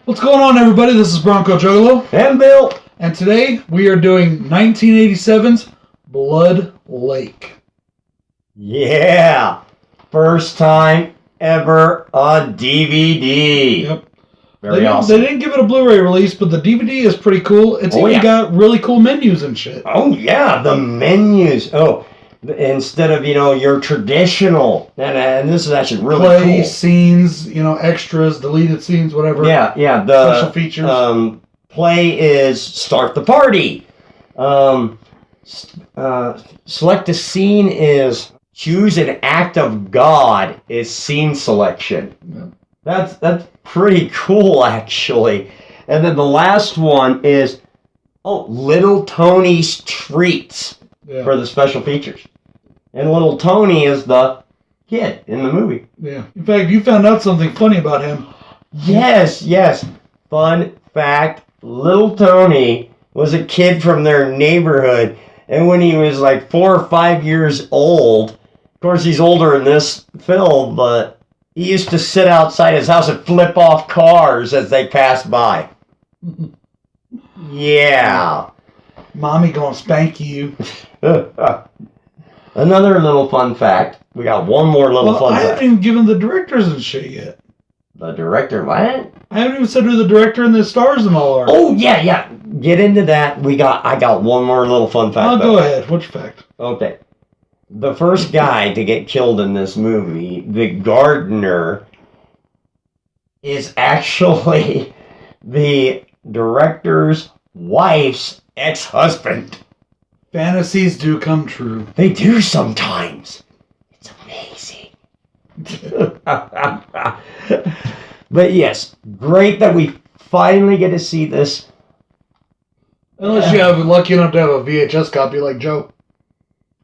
What's going on, everybody? This is BroncoJuggalo. And Bill. And today we are doing 1987's Blood Lake. Yeah. First time ever on DVD. Yep. Very awesome. They didn't give it a Blu-ray release, but the DVD is pretty cool. It's got really cool menus and shit. Oh, yeah. The menus. Oh, instead of, your traditional. And this is actually really cool. Play scenes, extras, deleted scenes, whatever. Yeah. The special features. Play is start the party. Select a scene is choose an act of God is scene selection. Yeah. That's pretty cool, actually. And then the last one is Little Tony's treats for the special features. And Little Tony is the kid in the movie. Yeah. In fact, you found out something funny about him. Yes. Fun fact, Little Tony was a kid from their neighborhood. And when he was like 4 or 5 years old, of course he's older in this film, but he used to sit outside his house and flip off cars as they passed by. Yeah. Mommy gonna spank you. Another little fun fact. We got one more little fun fact. I haven't even given the directors and shit yet. The director, what? I haven't even said who the director and the stars and all are. Oh, yeah. Get into that. I got one more little fun fact. Go ahead. What's your fact? Okay. The first guy to get killed in this movie, the gardener, is actually the director's wife's ex-husband. Fantasies do come true. They do sometimes. It's amazing. But yes, great that we finally get to see this. Unless you have lucky enough to have a VHS copy like Joe.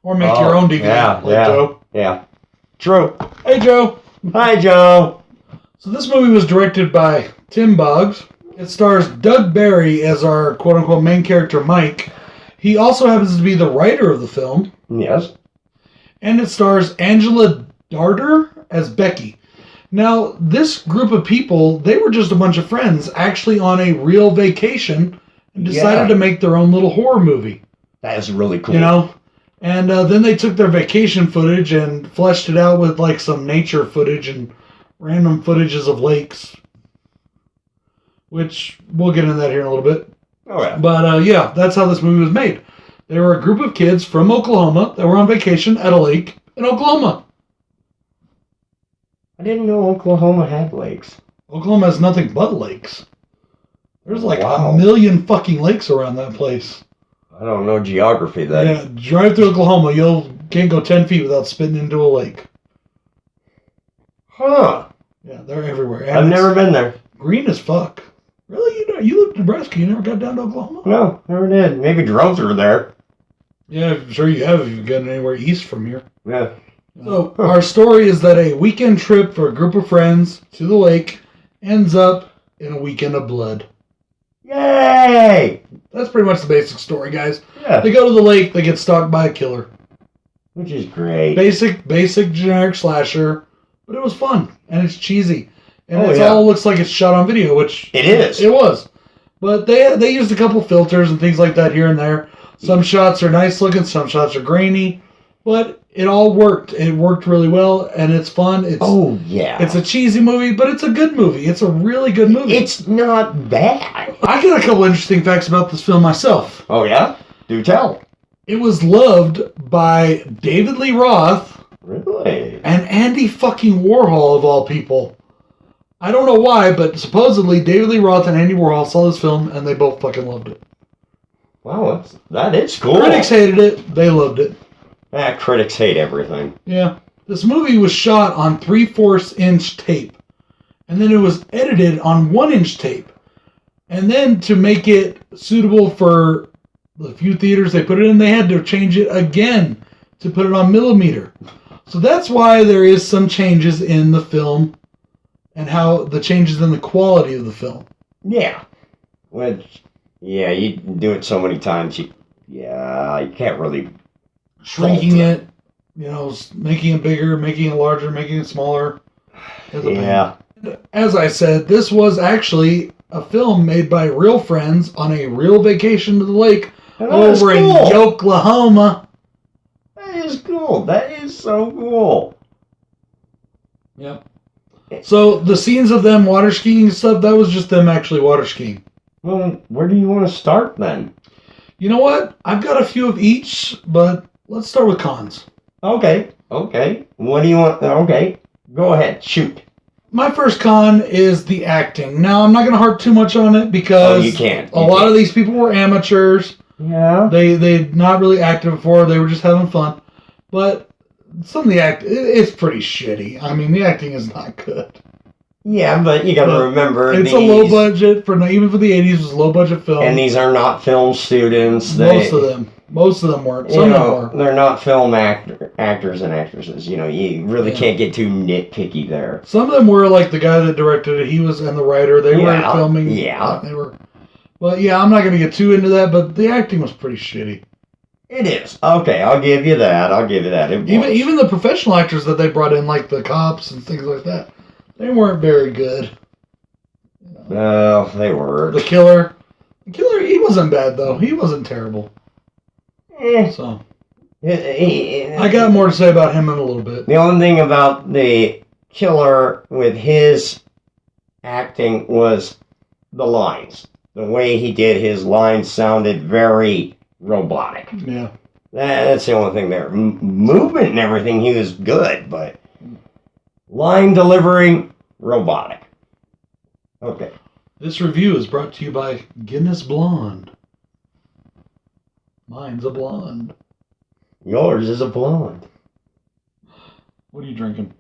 Or make your own DVD like Joe. Yeah. True. Hey, Joe. Hi, Joe. So this movie was directed by Tim Boggs. It stars Doug Barry as our quote-unquote main character, Mike. He also happens to be the writer of the film. Yes. And it stars Angela Darter as Becky. Now, this group of people, they were just a bunch of friends actually on a real vacation and decided to make their own little horror movie. That is really cool. And then they took their vacation footage and fleshed it out with like some nature footage and random footages of lakes. Which, we'll get into that here in a little bit. Oh, yeah. But that's how this movie was made. They were a group of kids from Oklahoma that were on vacation at a lake in Oklahoma. I didn't know Oklahoma had lakes. Oklahoma has nothing but lakes. There's like a million fucking lakes around that place. I don't know geography then. Yeah, drive through Oklahoma, can't go 10 feet without spitting into a lake. Huh. Yeah, they're everywhere. And I've never been there. Green as fuck. Really? You lived in Nebraska, you never got down to Oklahoma? No, never did. Maybe drove through there. Yeah, I'm sure you have if you've gotten anywhere east from here. Yeah. So, our story is that a weekend trip for a group of friends to the lake ends up in a weekend of blood. Yay! That's pretty much the basic story, guys. Yeah. They go to the lake, they get stalked by a killer. Which is great. Basic generic slasher, but it was fun, and it's cheesy. And all looks like it's shot on video, which... It is. It was. But they used a couple filters and things like that here and there. Some shots are nice looking, some shots are grainy. But it all worked. It worked really well, and it's fun. It's a cheesy movie, but it's a good movie. It's a really good movie. It's not bad. I got a couple interesting facts about this film myself. Oh, yeah? Do tell. It was loved by David Lee Roth. Really? And Andy fucking Warhol, of all people. I don't know why, but supposedly David Lee Roth and Andy Warhol saw this film, and they both fucking loved it. Wow, that is cool. Critics hated it. They loved it. Critics hate everything. Yeah. This movie was shot on 3/4 inch tape. And then it was edited on 1 inch tape. And then to make it suitable for the few theaters they put it in, they had to change it again to put it on millimeter. So that's why there is some changes in the film and how the changes in the quality of the film. Yeah. Which, you do it so many times, you can't really... Shrinking it, making it bigger, making it larger, making it smaller. Yeah. As I said, this was actually a film made by real friends on a real vacation to the lake over in Oklahoma. That is cool. That is so cool. Yep. So the scenes of them water skiing and stuff, that was just them actually water skiing. Well, where do you want to start then? You know what? I've got a few of each, but let's start with cons. Okay. What do you want? Okay. Go ahead. Shoot. My first con is the acting. Now, I'm not going to harp too much on it because you can't. A lot of these people were amateurs. Yeah. They'd not really acted before. They were just having fun. But some of the it's pretty shitty. I mean, the acting is not good. Yeah, but you got to remember it's a low budget even for the 80s. It was a low budget film, and these are not film students. Most of them weren't. Some of them were. They're not film actors and actresses. You know, you really can't get too nitpicky there. Some of them were like the guy that directed it. He was and the writer. They were filming. Yeah, they were. But yeah, I'm not going to get too into that. But the acting was pretty shitty. It is. Okay, I'll give you that. Even the professional actors that they brought in, like the cops and things like that, they weren't very good. No, they were. The killer, he wasn't bad though. He wasn't terrible. So, I got more to say about him in a little bit. The only thing about the killer with his acting was the lines. The way he did his lines sounded very robotic. Yeah. That's the only thing there. Movement and everything, he was good, but line delivery, robotic. Okay. This review is brought to you by Guinness Blonde. Mine's a blonde. Yours is a blonde. What are you drinking?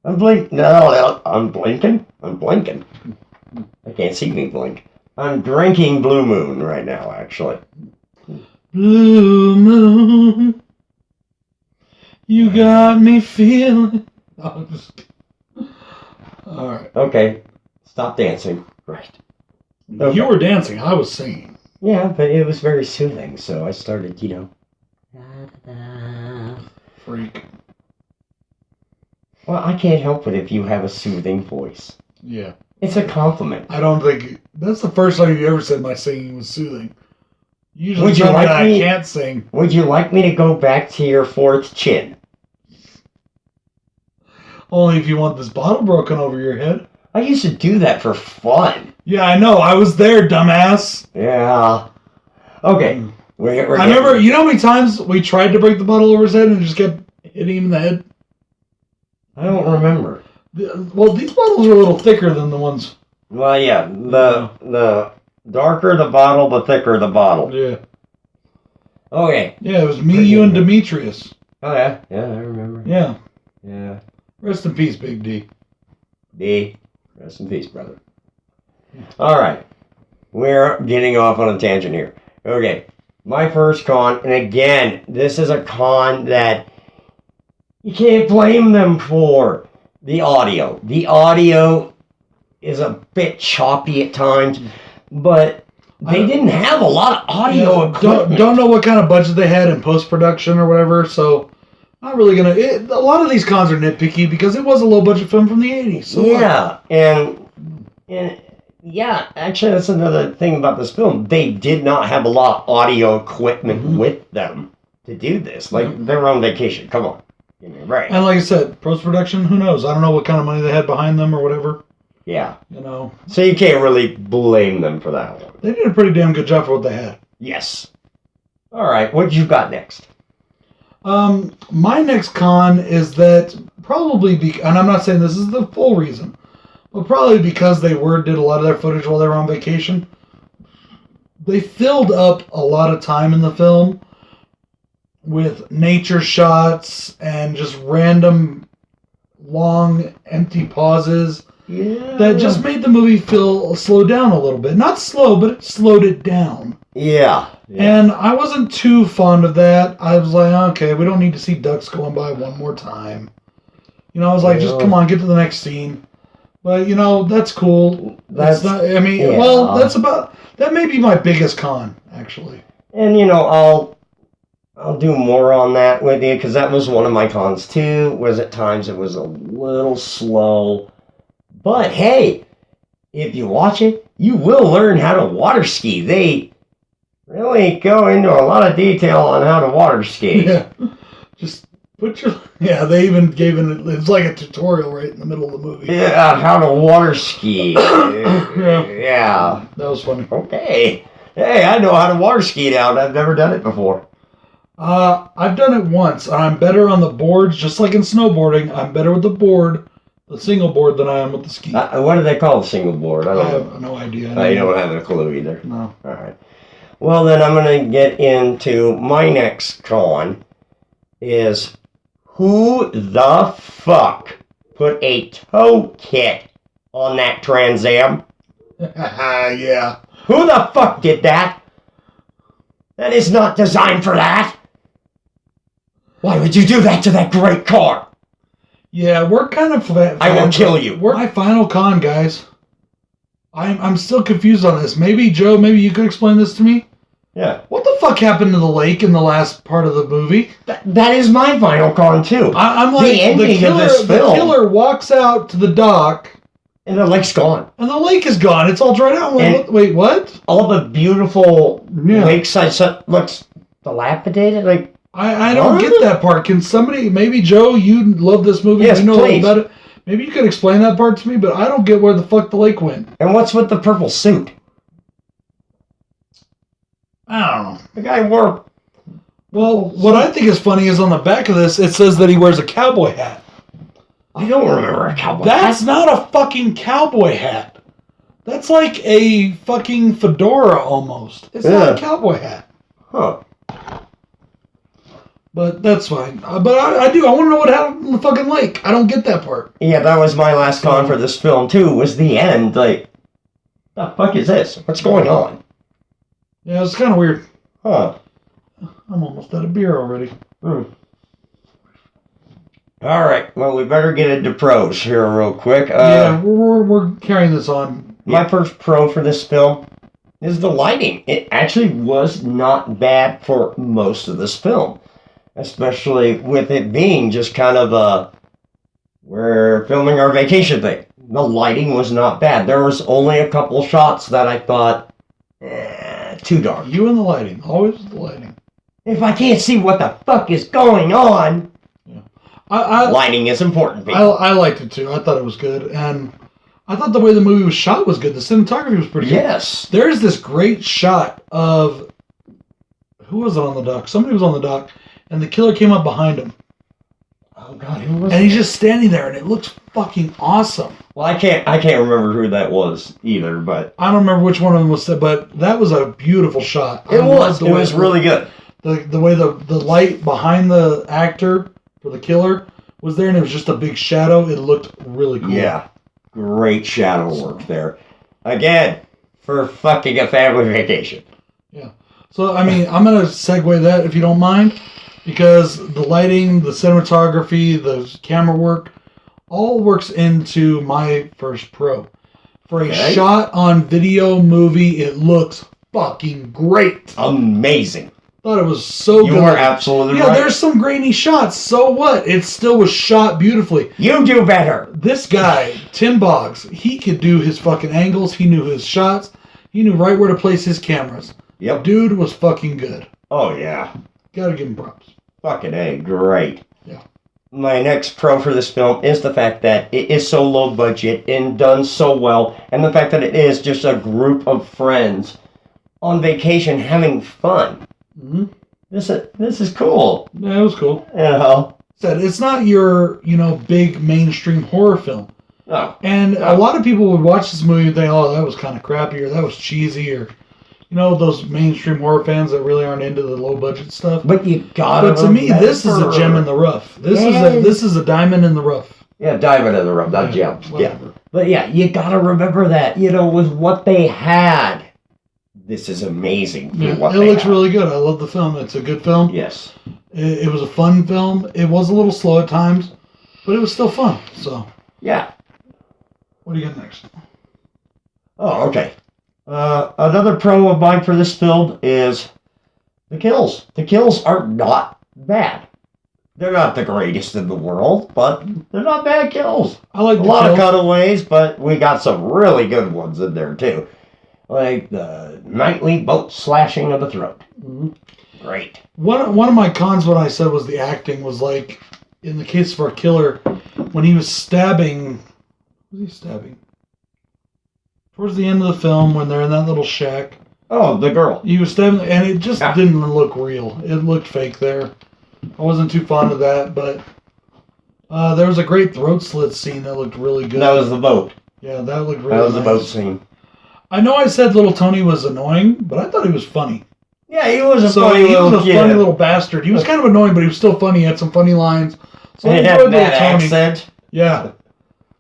I'm blinking. No, I'm blinking. I can't see me blink. I'm drinking Blue Moon right now, actually. Blue Moon, you got me feeling. All right. Okay. Stop dancing. Right. Okay. You were dancing. I was singing. Yeah, but it was very soothing, so I started, Freak. Well, I can't help it if you have a soothing voice. Yeah. It's a compliment. I don't think... That's the first time you ever said my singing was soothing. Usually would you like I can't sing. Would you like me to go back to your fourth chin? Only if you want this bottle broken over your head. I used to do that for fun. Yeah, I know. I was there, dumbass. Yeah. Okay. I remember, you know how many times we tried to break the bottle over his head and it just kept hitting him in the head? I don't remember. Well, these bottles are a little thicker than the ones. Well, yeah. The darker the bottle, the thicker the bottle. Yeah. Okay. Yeah, it was me, you, and Demetrius. Oh, yeah. Yeah, I remember. Yeah. Yeah. Rest in peace, Big D. D. Rest in peace, brother. All right. We're getting off on a tangent here. Okay. My first con, and again, this is a con that you can't blame them for. The audio. The audio is a bit choppy at times, but they didn't have a lot of audio equipment. Don't know what kind of budget they had in post-production or whatever, so not really gonna... a lot of these cons are nitpicky because it was a low-budget film from the 80s. So yeah, and yeah, actually that's another thing about this film. They did not have a lot of audio equipment with them to do this. Like, they were on vacation. Come on. Right. And like I said, post-production, who knows? I don't know what kind of money they had behind them or whatever. Yeah. You know. So you can't really blame them for that one. They did a pretty damn good job for what they had. Yes. All right, what you got next? My next con is that probably, and I'm not saying this is the full reason, but probably because they did a lot of their footage while they were on vacation, they filled up a lot of time in the film with nature shots and just random long empty pauses that just made the movie slow down a little bit. Not slow, but it slowed it down. Yeah. And I wasn't too fond of that. I was like, okay, we don't need to see ducks going by one more time. You know, I was like, just come on, get to the next scene. But, you know, that's cool. That's not, I mean, well, that may be my biggest con, actually. And, you know, I'll do more on that with you, because that was one of my cons, too, was at times it was a little slow. But, hey, if you watch it, you will learn how to water ski. They really go into a lot of detail on how to water ski. Yeah. Just put your... Yeah, they even gave it... It's like a tutorial right in the middle of the movie. Yeah, how to water ski. Yeah. That was funny. Okay. Hey, I know how to water ski now. I've never done it before. I've done it once. I'm better on the boards, just like in snowboarding. I'm better with the board, the single board, than I am with the ski. What do they call the single board? I have no idea. You don't have a clue either. No. All right. Well, then I'm going to get into my next con is who the fuck put a tow kit on that Trans Am? Yeah. Who the fuck did that? That is not designed for that. Why would you do that to that great car? Yeah, we're kind of... I will kill you. We're my final con, guys. I'm still confused on this. Maybe, Joe, you could explain this to me? Yeah. What the fuck happened to the lake in the last part of the movie? That is my final con, too. I'm like, the ending of this film. The killer walks out to the dock... And the lake's gone. And the lake is gone. It's all dried out. Wait, what? All the beautiful lakeside stuff looks dilapidated. Like, I don't get that part. Can somebody, maybe Joe, you love this movie. Yes, you know please. about it. Maybe you could explain that part to me, but I don't get where the fuck the lake went. And what's with the purple suit? I don't know. The guy wore... Well, what I think is funny is on the back of this, it says that he wears a cowboy hat. I don't remember a cowboy That's hat. not a fucking cowboy hat. That's like a fucking fedora almost. It's not a cowboy hat. Huh. But that's fine. But I do. I want to know what happened in the fucking lake. I don't get that part. Yeah, that was my last con for this film, too, was the end. Like, the fuck is this? What's going on? Yeah, it's kind of weird. Huh. I'm almost out of beer already. All right. Well, we better get into pros here real quick. Yeah, we're carrying this on. My first pro for this film is the lighting. It actually was not bad for most of this film. Especially with it being just kind of we're filming our vacation thing. The lighting was not bad. There was only a couple shots that I thought, too dark. You and the lighting. Always the lighting. If I can't see what the fuck is going on, lighting is important, people. I liked it too. I thought it was good. And I thought the way the movie was shot was good. The cinematography was pretty good. Yes. There's this great shot of... Who was it on the dock? Somebody was on the dock. And the killer came up behind him. Oh God, who was And he's just standing there, and it looks fucking awesome. Well, I can't remember who that was either, but I don't remember which one of them was said, but that was a beautiful shot. It was really good. The way the light behind the actor for the killer was there, and it was just a big shadow. It looked really cool. Yeah, great shadow work there. Again, for fucking a family vacation. Yeah. So I mean, I'm gonna segue that if you don't mind. Because the lighting, the cinematography, the camera work, all works into my first pro. For a shot on video movie, it looks fucking great. Amazing. Thought it was so good. You are absolutely right. Yeah, there's some grainy shots. So what? It still was shot beautifully. You do better. This guy, Tim Boggs, he could do his fucking angles. He knew his shots. He knew right where to place his cameras. Yep. Dude was fucking good. Oh, yeah. Gotta give him props. Fucking A, great. Yeah. My next pro for this film is the fact that it is so low budget and done so well, and the fact that it is just a group of friends on vacation having fun. Mm-hmm. This is cool. Yeah, it was cool. You know? It's not your, big mainstream horror film. No. And a lot of people would watch this movie and think, oh, that was kind of crappy, or that was cheesy, or... those mainstream horror fans that really aren't into the low budget stuff. But you gotta. But to me, this is a gem in the rough. This is a diamond in the rough. Yeah, diamond in the rough, not gem. Whatever. Yeah. But yeah, you gotta remember that. With what they had, this is amazing. Yeah, it looks really good. I love the film. It's a good film. Yes. It was a fun film. It was a little slow at times, but it was still fun. So. Yeah. What do you got next? Oh, okay. Another pro of mine for this film is the kills. The kills are not bad. They're not the greatest in the world, but they're not bad kills. I like A the lot kills. of cutaways, but we got some really good ones in there too. Like the nightly boat slashing of the throat. Mhm. Great. One of my cons, what I said, was the acting was like, in the case of our killer, when he was stabbing. Who was he stabbing? Towards the end of the film, when they're in that little shack. Oh, the girl. He was stabbing, and it just didn't look real. It looked fake there. I wasn't too fond of that, but there was a great throat slit scene that looked really good. That was the boat. Yeah, that looked really That was nice. the boat scene. I know I said Little Tony was annoying, but I thought he was funny. Yeah, he was a So funny he little was a kid. funny little bastard. He was kind of annoying, but he was still funny. He had some funny lines. So I He enjoyed had Little that Tony. accent. Yeah.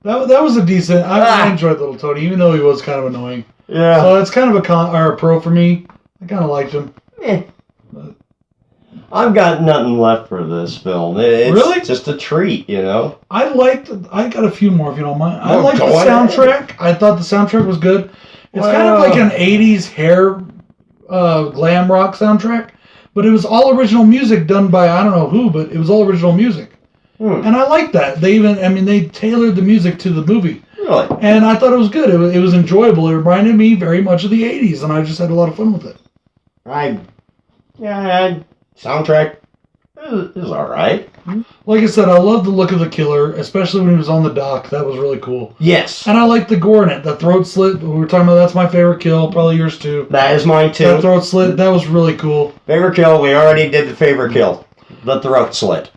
That was a decent. I enjoyed Little Tony, even though he was kind of annoying. Yeah. So it's kind of a pro for me. I kind of liked him. Eh. I've got nothing left for this film. It's Really? just a treat, you know? I got a few more if you don't mind. I No, liked the go ahead. soundtrack. I thought the soundtrack was good. It's kind of like an 80s hair glam rock soundtrack, but it was all original music done by I don't know who, but it was all original music. And I like that. They tailored the music to the movie. Really? And I thought it was good. It was enjoyable. It reminded me very much of the 80s, and I just had a lot of fun with it. Soundtrack is alright. Like I said, I love the look of the killer, especially when he was on the dock. That was really cool. Yes. And I like the gore in it. The throat slit, we were talking about, that's my favorite kill. Probably yours too. That is mine too. That throat slit, that was really cool. Favorite kill, we already did the favorite kill. The throat slit.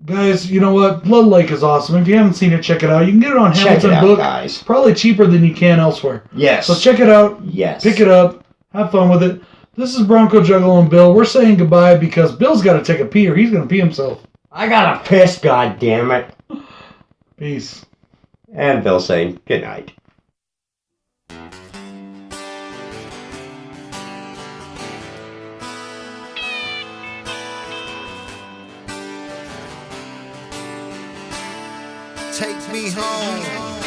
Guys, you know what? Blood Lake is awesome. If you haven't seen it, check it out. You can get it on Check Hamilton it out, Book. guys. Probably cheaper than you can elsewhere. Yes. So check it out. Yes. Pick it up. Have fun with it. This is BroncoJuggalo and Bill. We're saying goodbye because Bill's got to take a pee or he's going to pee himself. I gotta piss, goddammit. Peace. And Bill saying good night. Take me home.